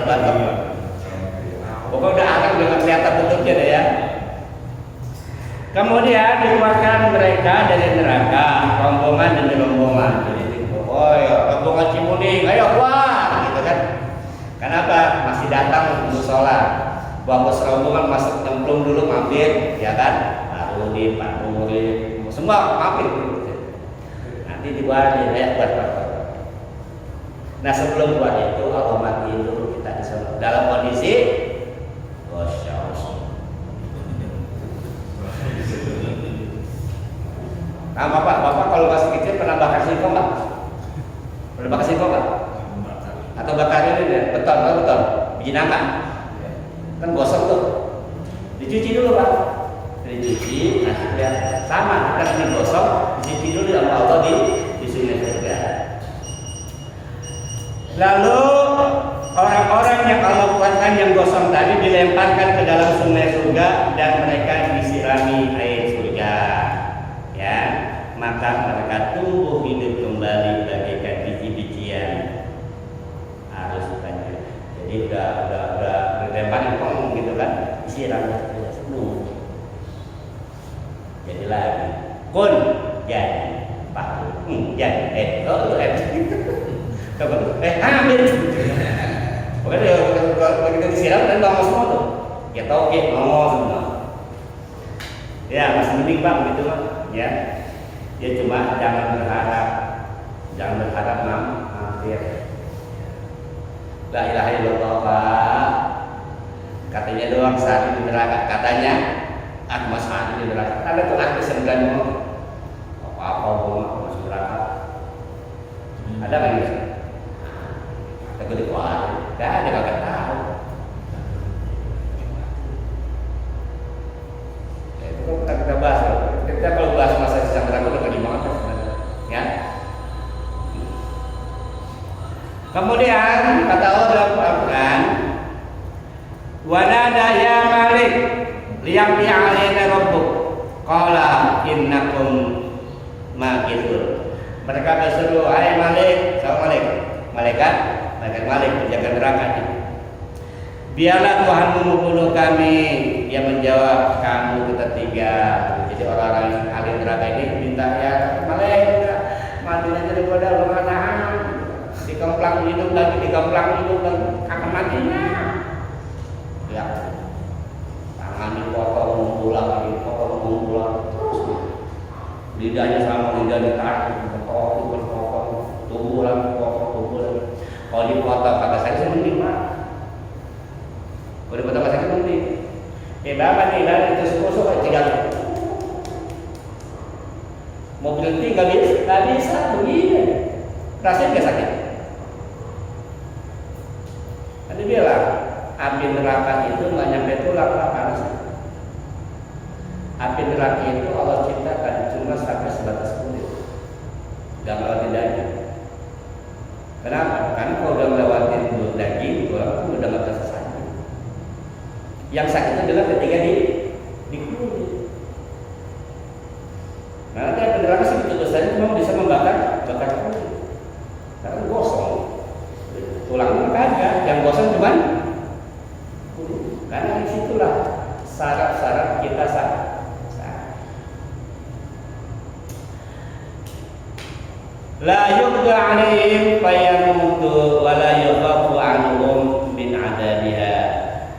batok. Pokoknya udah akan dengan kelihatan bentuknya deh ya. Kemudian dikeluarkan mereka dari neraka, rombongan demi rombongan. Jadi oh ya, rombongan Cimuning, ayo keluar, gitu kan? Kenapa? Masih datang untuk sholat. Bapak serombongan masuk nyemplung dulu mampir, ya kan? Pak Udin, Pak Murid, semua mampir dulu. Nanti dibuat ya buat. Nah sebelum buat itu Allah mati dulu kita disolat dalam kondisi gosong. Nah bapak kalau masih kecil pernah bakar singkong nggak? Pernah bakar singkong nggak? Atau bakar ini beton, biji nangka? Kan gosong tuh, dicuci dulu pak, dicuci, nah lihat sama, kan ini gosong, dicuci dulu sama Allah di sungai surga. Lalu orang-orang yang Allah kuatkan yang gosong tadi dilemparkan ke dalam sungai surga dan mereka disirami air surga, ya, maka mereka tumbuh hidup kembali bagaikan biji-bijian harus banyak. Jadi udah lemparin kong gitu kan, disiram penuh. Jadi lagi, kun jadi pak, jadi lu ambil. Pokoknya kalau kita disiram dan ngomong semua tuh, kita oke ngomong semua. Ya masih mending pak begitu mah, ya. Dia cuma jangan berharap hampir. La ilaha illallah pak. Katanya doang saat di neraka, katanya aku saat di neraka. Ada tuh aku 9 mau apa mau masuk neraka. Ada kan ya? Aku dikeluarin, gak ada kagak tahu. Ya, itu kan kita bahas. Kita kalau bahas masa sisa neraka udah gede banget ya. Kemudian kata Allah dalam Al-Quran, wanada ya Malik liyaqdi alaina rabbuk qala innakum makithun. Mereka berseru, hai Malik, sama malaikat Malik penjaga neraka ini. Biarlah Tuhanmu membunuh kami. Dia menjawab, kamu kita tiga. Jadi orang-orang yang ahli neraka ini minta ya malaikat mati aja daripada lu nahan. Dikemplang hidup lagi, akan matinya. Ya, tangan dipotong, mengulang, terus lidahnya sama lidah ditarik, dipotong, tubuh lagi. Kalau dipotong kata saya mending mah. Kalau dipotong kata saya mending. Bahkan lidah itu sepuluh tinggal. Mau berhenti nggak bisa begini. Rasanya nggak sakit. Tadi bilang api neraka itu nggak nyampe tulang panasnya. Api neraka itu Allah ciptakan cuma sampai sebatas kulit, nggak melewati daging. Kenapa? Karena kalau udah melewati daging, tulang itu udah nggak terasa sakit. Yang sakit itu adalah ketika di kulit. Nah, nanti api neraka sih besarnya cuma bisa membakar kulit, karena gosong. Tulangnya kagak, yang gosong cuman kulit. Karena disitulah syarat-syarat kita sakit. La yuqda 'alaihim fayamutu wa la yukhafu 'anhum min 'adabiha.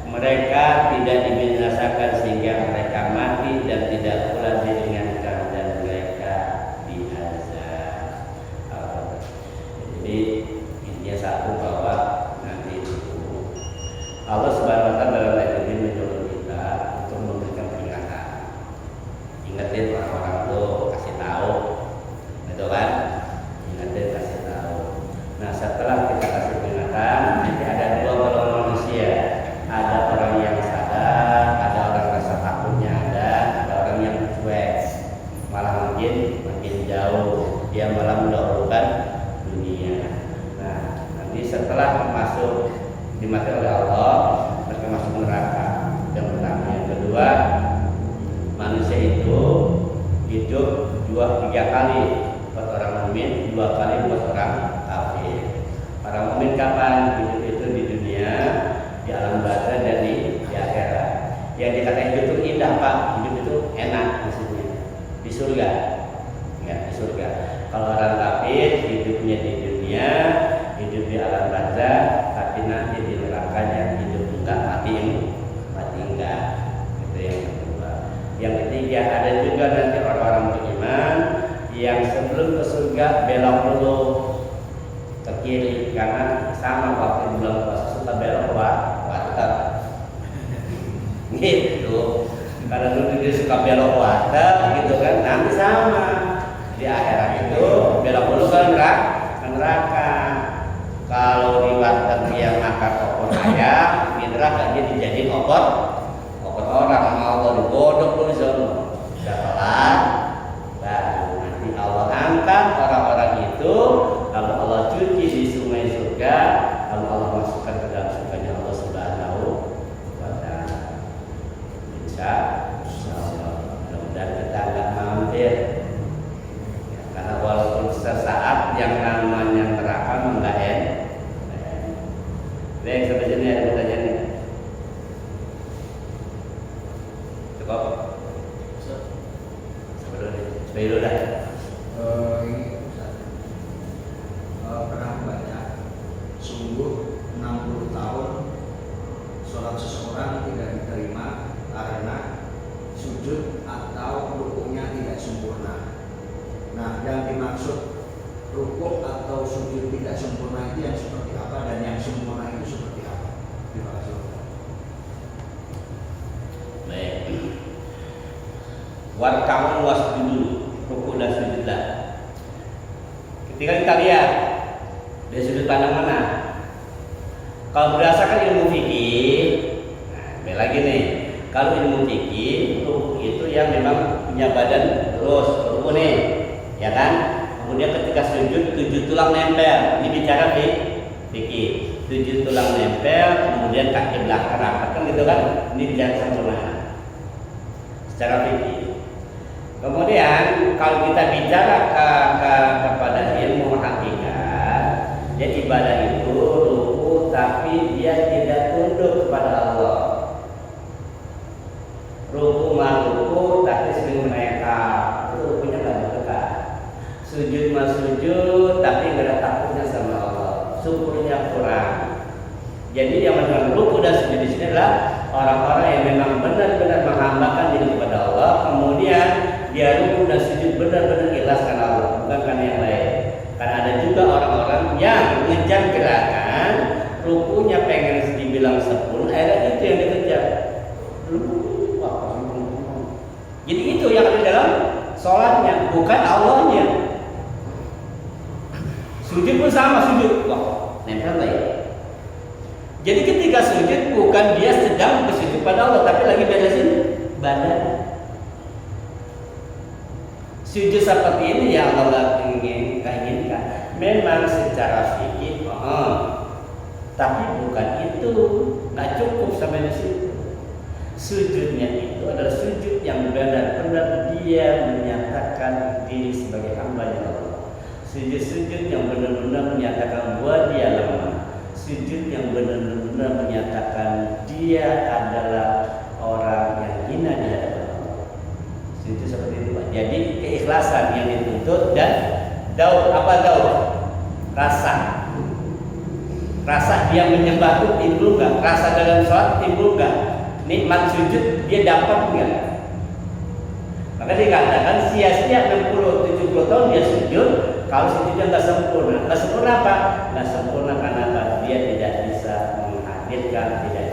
Mereka tidak dibinasakan sehingga mereka mati dan tidak pula diringankan dan mereka diazab. Jadi intinya satu bahwa nanti itu Allah Subhanahu wa taala dalam ayat ini menyuruh kita untuk memberikan peringatan. Ingatin orang-orang tuh, kasih tahu. Betul kan? Kasih tahu. Nah setelah kita kasih peringatan, nanti ada dua golongan manusia. Ada orang yang sadar, ada orang rasa takutnya ada orang yang cuek, malah makin jauh. Dia malah mendahulukan dunia. Nah nanti setelah masuk dimati oleh Allah, mereka masuk neraka. Yang pertama, yang kedua, manusia itu hidup 2-3 kali. Buat orang mukmin 2 kali, buat orang kafir. Orang mukmin kapan? Hidup itu di dunia nanti di nerakanya hidup enggak, mati enggak. Itu yang kedua. Yang ketiga, ada juga nanti orang-orang beriman yang sebelum ke surga belok dulu ke kiri, karena sama waktu bulan puasa suka belok warteg. Gitu. Karena dulu dia suka belok warteg gitu kan, nanti sama di akhirat itu belok dulu ke neraka. Kalau di warteg dia makan opor ayam, di neraka dia dijadiin opor orang sama Allah, digodok dulu di sana. Setelah baru nanti Allah angkat orang-orang itu, lalu Allah cuci di sungai surga, lalu Allah masukkan ke dalam surganya Allah Subhanahu wa Ta'ala. Insya Allah, mudah-mudahan kita akan mampir. Ya, karena walaupun sesaat yang namanya neraka enggak enak. Baik, sampai sini ada pertanyaan nih. Cukup? Sampai dulu dah. Ini pernah baca, sungguh 60 tahun sholat seseorang tidak diterima karena sujud atau rukuknya tidak sempurna. Nah, yang dimaksud rukuk atau sujud tidak sempurna itu yang seperti apa, dan yang sempurna itu seperti apa? Terima kasih. Baik. Warkamu wasjudu, rukuk dan sujudlah. Ketika kita lihat dari sudut pandang mana? Kalau berdasarkan ilmu fikih, nah, lagi nih. Kalau ilmu fikih, rukuk itu yang memang punya badan terus, rukuk nih, ya kan? Kemudian ketika sujud 7 tulang nempel. Ini bicara di fikih. 7 tulang nempel, kemudian kaki belakang rapat, kan gitu kan? Ini bicara sempurna secara fikih. Kemudian kalau kita bicara kepada ilmu hakikat, ya ibadah itu ruku tapi dia tidak tunduk kepada Allah. Ruku ruku tapi sering menekak, itu rukunya nggak berdekat. Sujud sujud tapi nggak ada takutnya sama Allah, syukurnya kurang. Jadi yang menurut ruku dan sujud di sini adalah orang-orang yang memang benar-benar menghambakan diri kepada Allah, kemudian dia ruku dan sujud benar-benar ikhlas karena Allah, bukan karena yang lain. Karena ada juga orang-orang yang mengejar gerakan, rukunya pengen dibilang sempurna, akhirnya itu yang dikejar. Jadi itu yang ada di dalam sholatnya, bukan Allahnya. Sujud pun sama, sujud, wah nempel lah ya. Jadi ketika sujud bukan dia sedang bersujud pada Allah, tapi lagi beresin badan. Sujud seperti ini yang Allah inginkan. Memang secara fikih, tapi bukan itu, nggak cukup sampai di situ. Sujudnya itu adalah sujud yang benar-benar dia menyatakan diri sebagai hamba-Nya Allah. Sujud-sujud yang benar-benar menyatakan bahwa dia lemah. Sujud yang benar-benar menyatakan dia adalah orang yang hina di hadapan Allah. Sujud seperti itu, Pak. Jadi keikhlasan yang dituntut dan daud, apa daud? Rasa dia menyembah itu timbul nggak? Rasa dalam sholat timbul nggak? Nikmat sujud dia dapat nggak? Maka dikatakan sia-sia 60-70 tahun dia sujud. Kalau sujudnya nggak sempurna apa? Nggak sempurna karena apa? Dia tidak bisa menghadirkan, tidak